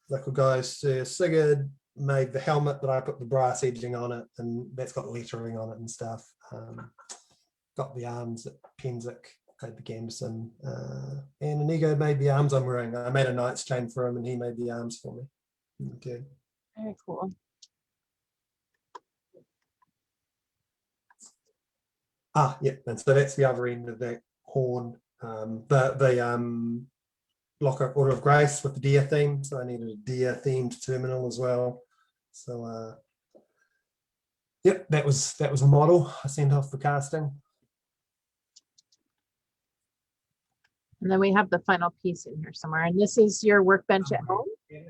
Local guys, Sigurd made the helmet, but I put the brass edging on it, and that's got lettering on it and stuff. Got the arms at Penzic, made the gambeson, and Inigo made the arms I'm wearing. I made a knight's chain for him, and he made the arms for me. Okay. Very cool. Yeah, and so that's the other end of that horn. The Locker Order of Grace with the deer theme, so I needed a deer themed terminal as well. So yep, that was a model I sent off for casting. And then we have the final piece in here somewhere. And this is your workbench at home? Yeah,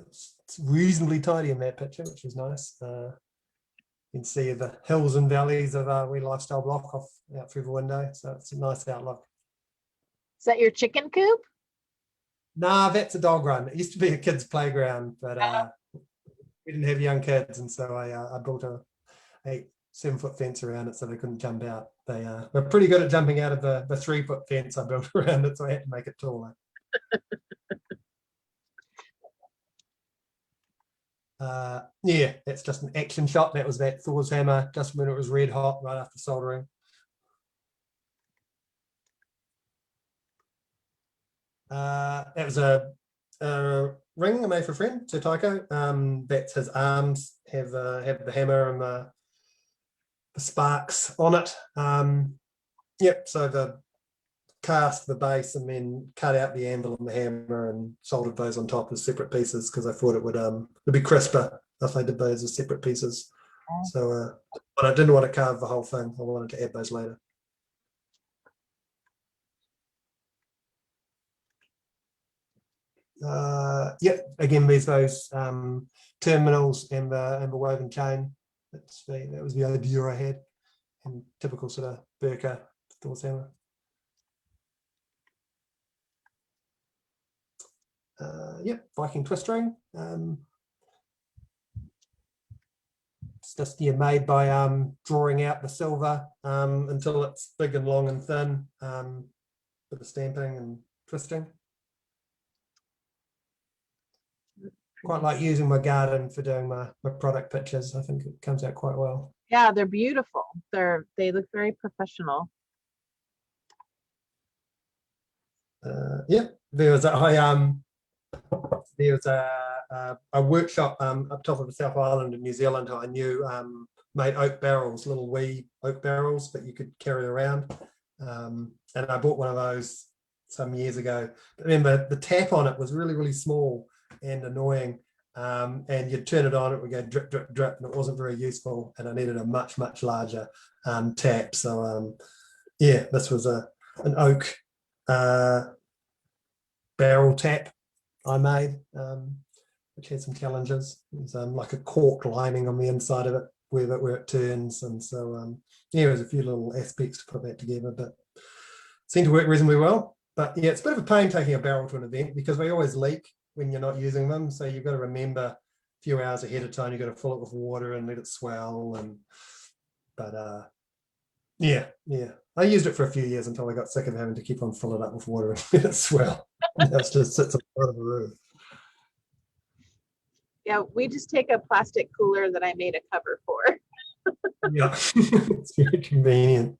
it's reasonably tidy in that picture, which is nice. You can see the hills and valleys of our wee lifestyle block off out through the window, so it's a nice outlook. Is that your chicken coop? Nah, that's a dog run. It used to be a kids' playground, but we didn't have young kids, and so I built a 7-foot fence around it so they couldn't jump out. They were pretty good at jumping out of the 3-foot fence I built around it, so I had to make it taller. Yeah, that's just an action shot. That was that Thor's hammer just when it was red hot, right after soldering. That was a ring I made for a friend, Sir Tycho. That's his arms have the hammer and the sparks on it. Yep, so the cast the base and then cut out the anvil and the hammer and soldered those on top as separate pieces because I thought it would be crisper if I did those as separate pieces. So but I didn't want to carve the whole thing. I wanted to add those later. Yep, again there's those terminals and the woven chain. That was the idea I had, and typical sort of Burka Thor's hammer. Yep, Viking twist ring. It's just made by drawing out the silver until it's big and long and thin, with the stamping and twisting. Quite like using my garden for doing my product pictures. I think it comes out quite well. Yeah, they're beautiful. They look very professional. Yeah, there was a workshop up top of the South Island in New Zealand who I knew made oak barrels, little wee oak barrels that you could carry around. And I bought one of those some years ago. But remember, the tap on it was really, really small and annoying. And you'd turn it on, it would go drip, drip, drip, and it wasn't very useful. And I needed a much, much larger tap. So yeah, this was an oak barrel tap I made, which had some challenges. There's like a cork lining on the inside of it where it turns, and so yeah, there's a few little aspects to put that together, but seemed to work reasonably well. But yeah, it's a bit of a pain taking a barrel to an event because they always leak when you're not using them, so you've got to remember a few hours ahead of time you've got to fill it with water and let it swell. And but yeah, I used it for a few years until I got sick of having to keep on filling it up with water and let it swell. Now it just sits on the bottom of the room. Yeah, we just take a plastic cooler that I made a cover for. Yeah, it's very convenient.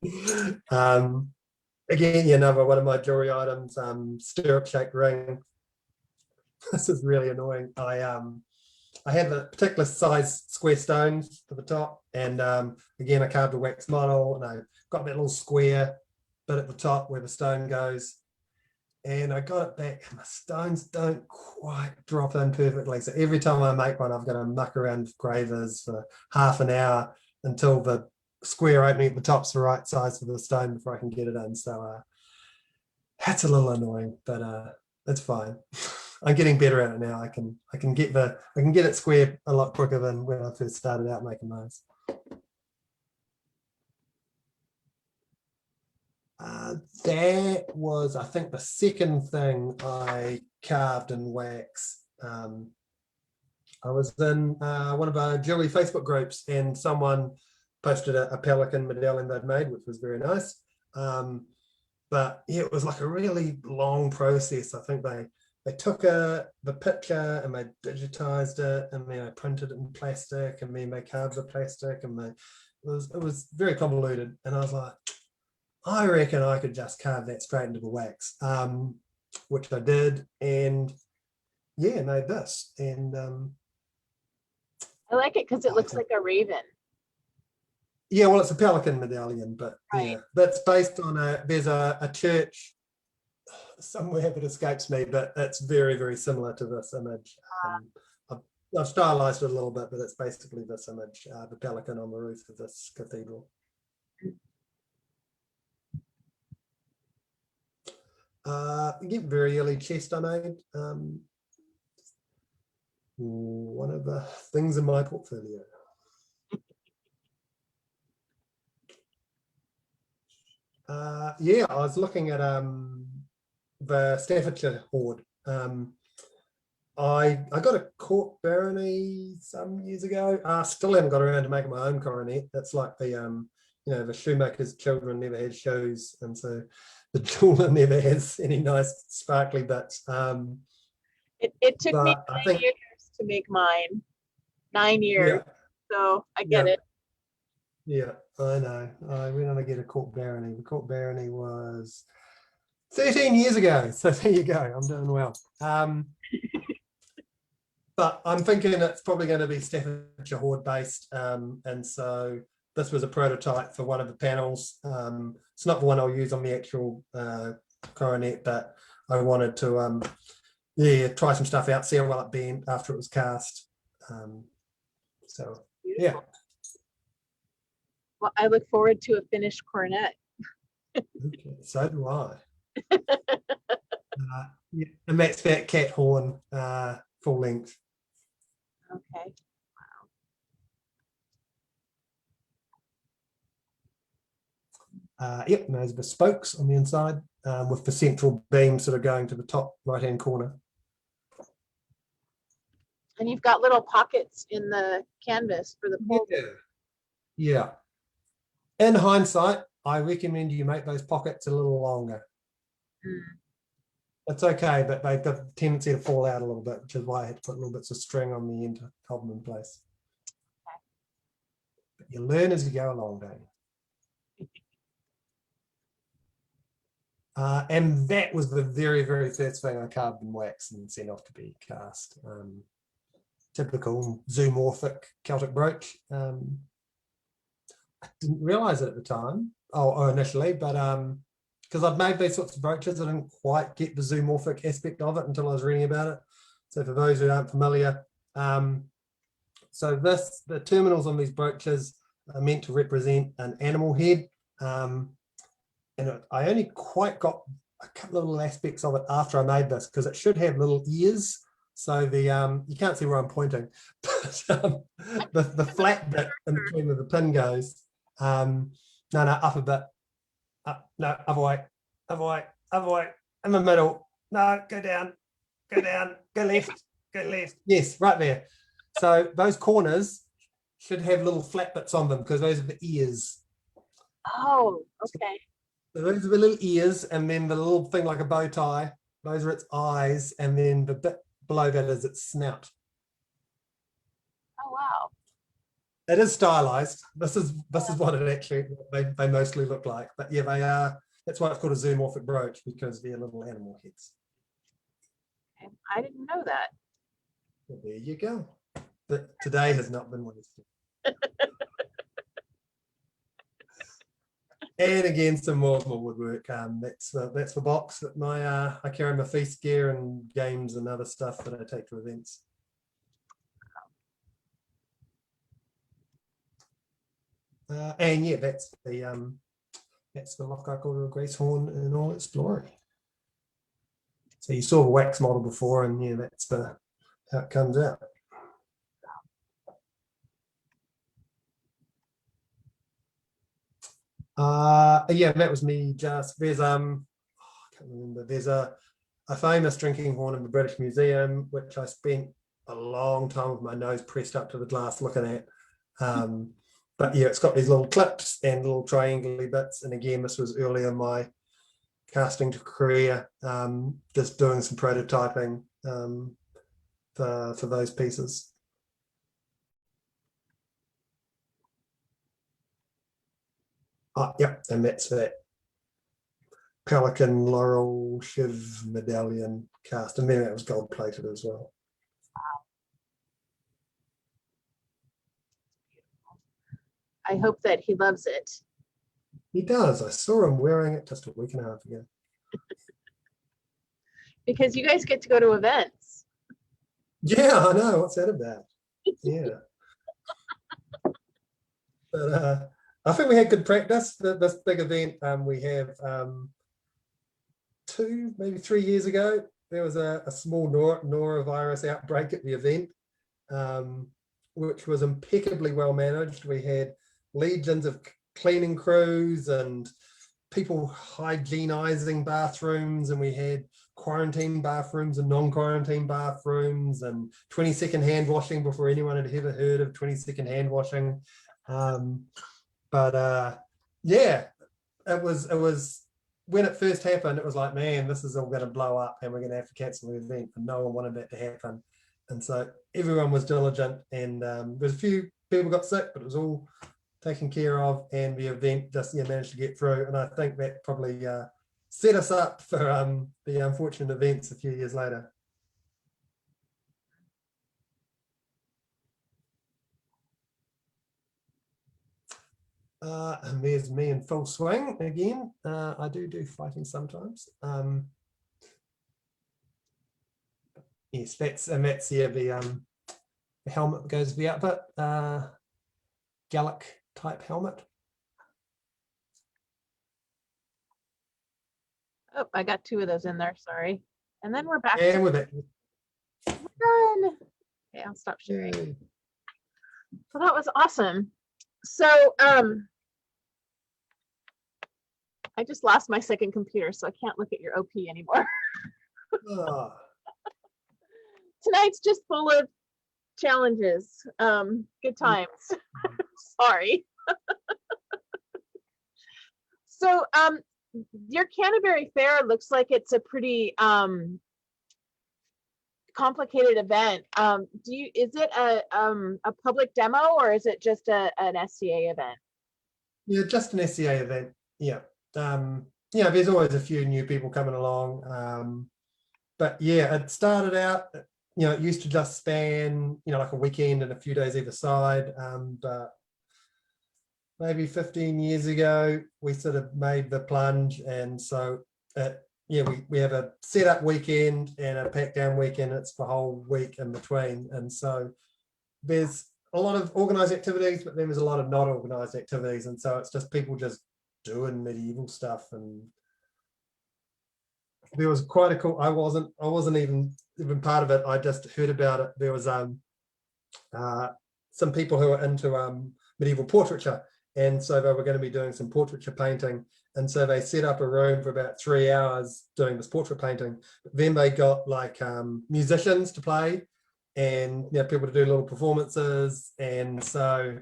Again, yeah, another one of my jewelry items, stirrup shaped ring. This is really annoying. I have a particular size square stones to the top, and again, I carved a wax model, and I got that little square bit at the top where the stone goes, and I got it back, and the stones don't quite drop in perfectly. So every time I make one, I've got to muck around with gravers for half an hour until the square opening at the top's the right size for the stone before I can get it in. So that's a little annoying, but it's fine. I'm getting better at it now. I can get it square a lot quicker than when I first started out making those. That was, I think, the second thing I carved in wax. I was in one of our jewelry Facebook groups, and someone posted a pelican medallion they'd made, which was very nice. But yeah, it was like a really long process. I think they took the picture and they digitized it, and then they printed it in plastic, and then they carved the plastic, and it was very convoluted. And I was like, I reckon I could just carve that straight into the wax, which I did, and yeah, made this. And I like it because it looks like a raven. yeah, well, it's a pelican medallion, but Right. yeah, that's based on there's a church somewhere that escapes me, but it's very, very similar to this image. I've stylized it a little bit, but it's basically this image, the pelican on the roof of this cathedral. Again, very early chest I made. One of the things in my portfolio. Yeah, I was looking at the Staffordshire hoard. I got a court barony some years ago. Still haven't got around to making my own coronet. That's like the the shoemaker's children never had shoes, and so the jeweler never has any nice sparkly bits. It took me 9 years to make mine. 9 years. Yeah, So I get it. Yeah, I know. When did I get a court barony? The court barony was 13 years ago. So there you go. I'm doing well. But I'm thinking it's probably going to be Staffordshire hoard based. And so this was a prototype for one of the panels. It's not the one I'll use on the actual coronet, but I wanted to try some stuff out, see how well it bent after it was cast. So yeah. Well, I look forward to a finished coronet. Okay, so do I. Yeah, and that's that cat horn full length. Okay. Yep, and those are the spokes on the inside with the central beam sort of going to the top right-hand corner. And you've got little pockets in the canvas for the pole. Yeah. In hindsight, I recommend you make those pockets a little longer. It's okay, but they've got a tendency to fall out a little bit, which is why I had to put little bits of string on the end to hold them in place. Okay. But you learn as you go along, don't you? And that was the very, very first thing I carved in wax and sent off to be cast. Typical zoomorphic Celtic brooch. I didn't realize it at the time, initially, but because I've made these sorts of brooches, I didn't quite get the zoomorphic aspect of it until I was reading about it. So for those who aren't familiar, so the terminals on these brooches are meant to represent an animal head. And I only quite got a couple of little aspects of it after I made this, because it should have little ears. So the you can't see where I'm pointing, but the flat bit in between where the pin goes. No, up a bit. Up, no, other way, other way, other way, in the middle. No, go down, go down, go left, go left. Yes, right there. So those corners should have little flat bits on them because those are the ears. Oh, okay. So those are the little ears, and then the little thing like a bow tie, those are its eyes, and then the bit below that is its snout. Oh, wow. It is stylized. This is what it actually they mostly look like. But yeah, they are. That's why it's called a zoomorphic brooch, because they're little animal heads. Okay. I didn't know that. Well, there you go. But today has not been wasted. And again, some more woodwork. That's the box that I carry my feast gear and games and other stuff that I take to events. And yeah, that's the lock I call a Grace Horn in all its glory. So you saw the wax model before, and yeah, that's how it comes out. Yeah, that was me. Just there's I can't remember. There's a famous drinking horn in the British Museum, which I spent a long time with my nose pressed up to the glass looking at. But yeah, it's got these little clips and little triangular bits. And again, this was early in my casting career, just doing some prototyping for those pieces. Yep, and that's that Pelican Laurel Shiv medallion cast, and then it was gold plated as well. I hope that he loves it. He does. I saw him wearing it just a week and a half ago. Because you guys get to go to events. Yeah, I know. What's that about? Yeah. But I think we had good practice. This big event we have 2, maybe 3 years ago, there was a small norovirus outbreak at the event, which was impeccably well managed. We had legions of cleaning crews and people hygienizing bathrooms, and we had quarantine bathrooms and non-quarantine bathrooms and 20-second hand washing before anyone had ever heard of 20-second hand washing. Yeah, it was when it first happened, it was like, man, this is all going to blow up and we're going to have to cancel the event, and no one wanted that to happen. And so everyone was diligent, and there's a few people got sick, but it was all taken care of, and the event just managed to get through. And I think that probably set us up for the unfortunate events a few years later. And there's me in full swing again. I do fighting sometimes. Yes, that's yeah, the helmet that goes with the outfit, Gallic type helmet. Oh, I got 2 of those in there. Sorry. And then we're back. And we're back. Done. Okay, I'll stop sharing. Yay. Well, that was awesome. So I just lost my second computer, so I can't look at your OP anymore. Oh. Tonight's just full of challenges. Good times. Sorry. So your Canterbury Fair looks like it's a pretty complicated event. Is it a public demo, or is it just an SCA event? Yeah, just an SCA event. Yeah. There's always a few new people coming along. But yeah, it started out, it used to just span, like a weekend and a few days either side. But maybe 15 years ago, we sort of made the plunge. And so, we have a setup weekend and a pack down weekend. It's the whole week in between. And so there's a lot of organized activities, but then there's a lot of not organized activities. And so it's just people just doing medieval stuff. And there was quite a cool. I wasn't even part of it. I just heard about it. There was some people who are into medieval portraiture, and so they were going to be doing some portraiture painting. And so they set up a room for about 3 hours doing this portrait painting. But then they got like musicians to play, and people to do little performances. And so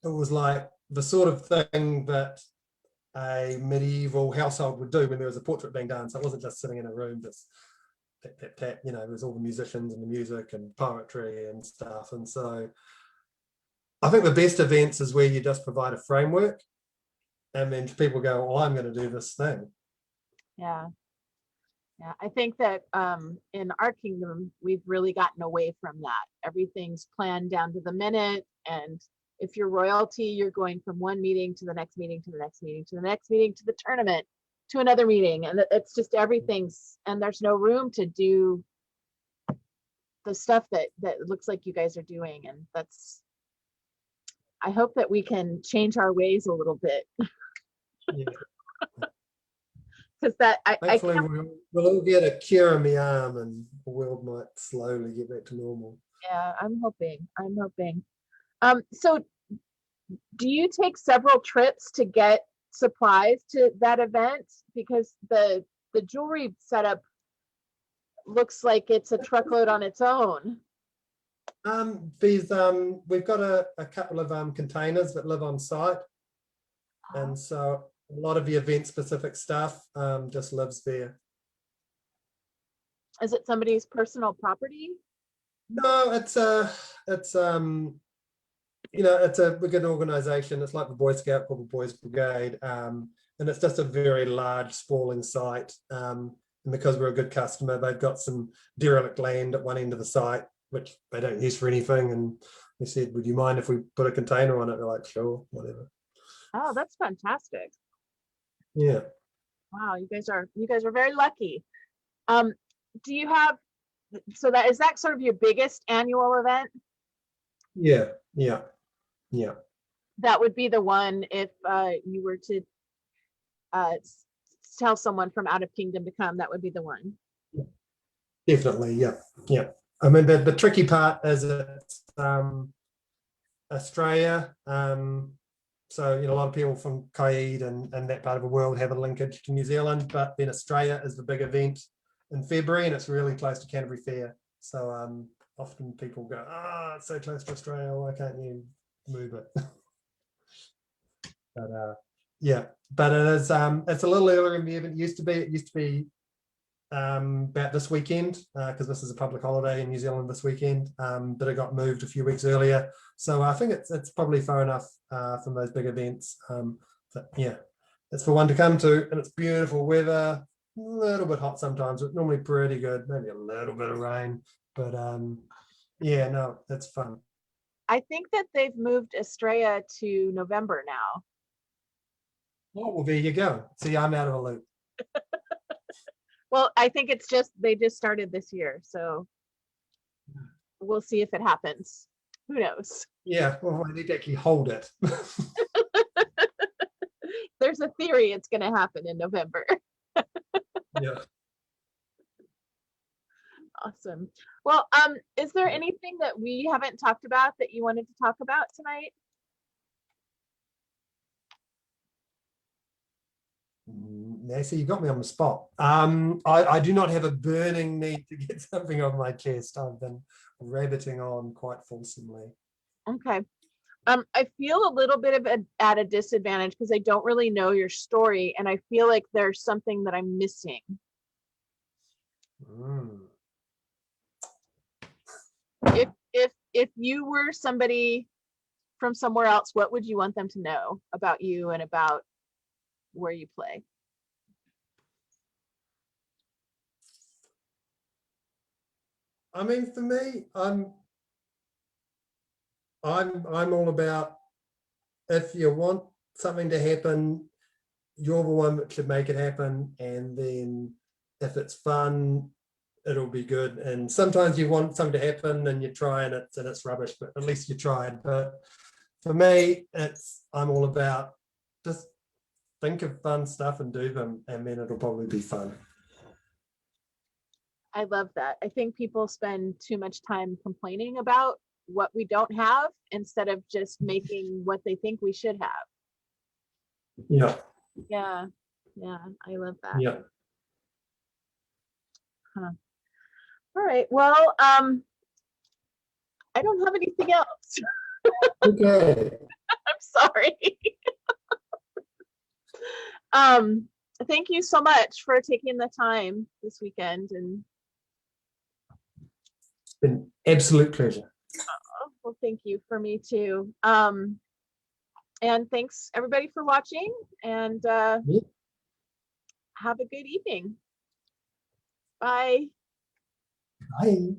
it was like the sort of thing that a medieval household would do when there was a portrait being done. So it wasn't just sitting in a room just tap, tap, tap. There's all the musicians and the music and poetry and stuff. And so I think the best events is where you just provide a framework and then people go, well, I'm going to do this thing. Yeah. Yeah. I think that in our kingdom, we've really gotten away from that. Everything's planned down to the minute. And if you're royalty, you're going from one meeting to the next meeting, to the next meeting, to the next meeting, to the tournament, to another meeting. And it's just everything's, and there's no room to do the stuff that looks like you guys are doing. And I hope that we can change our ways a little bit. Yeah. Because that hopefully we'll all get a cure in the arm and the world might slowly get back to normal. Yeah, I'm hoping. So do you take several trips to get supplies to that event? Because the jewelry setup looks like it's a truckload on its own. We've got a couple of containers that live on site, and so a lot of the event specific stuff just lives there. Is it somebody's personal property? No, it's a good organization. It's like the Boy Scout called the Boys Brigade, and it's just a very large sprawling site, and because we're a good customer, they've got some derelict land at one end of the site which they don't use for anything, and we said, would you mind if we put a container on it? They're like, sure, whatever. Oh, that's fantastic. Yeah. Wow, you guys are very lucky. Do you have, so is that sort of your biggest annual event? Yeah. That would be the one if you were to tell someone from out of kingdom to come, that would be the one. Definitely, yeah. I mean, the tricky part is it's Australia. So, a lot of people from Kaid and that part of the world have a linkage to New Zealand, but then Australia is the big event in February, and it's really close to Canterbury Fair. So often people go, it's so close to Australia, why can't you move it? But it is it's a little earlier in the event. It used to be about this weekend, because this is a public holiday in New Zealand this weekend, but it got moved a few weeks earlier. So I think it's probably far enough from those big events. But yeah, it's for one to come to, and it's beautiful weather, a little bit hot sometimes, but normally pretty good, maybe a little bit of rain, but yeah, no, it's fun. I think that they've moved Estrella to November now. Oh, well, there you go. See, I'm out of a loop. Well, I think they just started this year, so we'll see if it happens. Who knows? Yeah, well, I need to actually hold it. There's a theory it's going to happen in November. Yeah. Awesome. Well, is there anything that we haven't talked about that you wanted to talk about tonight? Nancy, you got me on the spot. I do not have a burning need to get something off my chest. I've been rabbiting on quite fulsomely. Okay. I feel a little bit at a disadvantage because I don't really know your story, and I feel like there's something that I'm missing. If you were somebody from somewhere else, what would you want them to know about you and about where you play? I mean, for me, I'm all about, if you want something to happen, you're the one that should make it happen, and then if it's fun, it'll be good. And sometimes you want something to happen and you try and it's rubbish, but at least you tried. But for me, I'm all about just think of fun stuff and do them, and then it'll probably be fun. I love that. I think people spend too much time complaining about what we don't have instead of just making what they think we should have. Yeah, Yeah. Yeah. I love that. yeah. Huh. All right. Well, I don't have anything else. Okay. I'm sorry. um, Thank you so much for taking the time this weekend. And It's been absolute pleasure. well, thank you for me too. And thanks everybody for watching, and Yeah. have a good evening. Bye. Bye.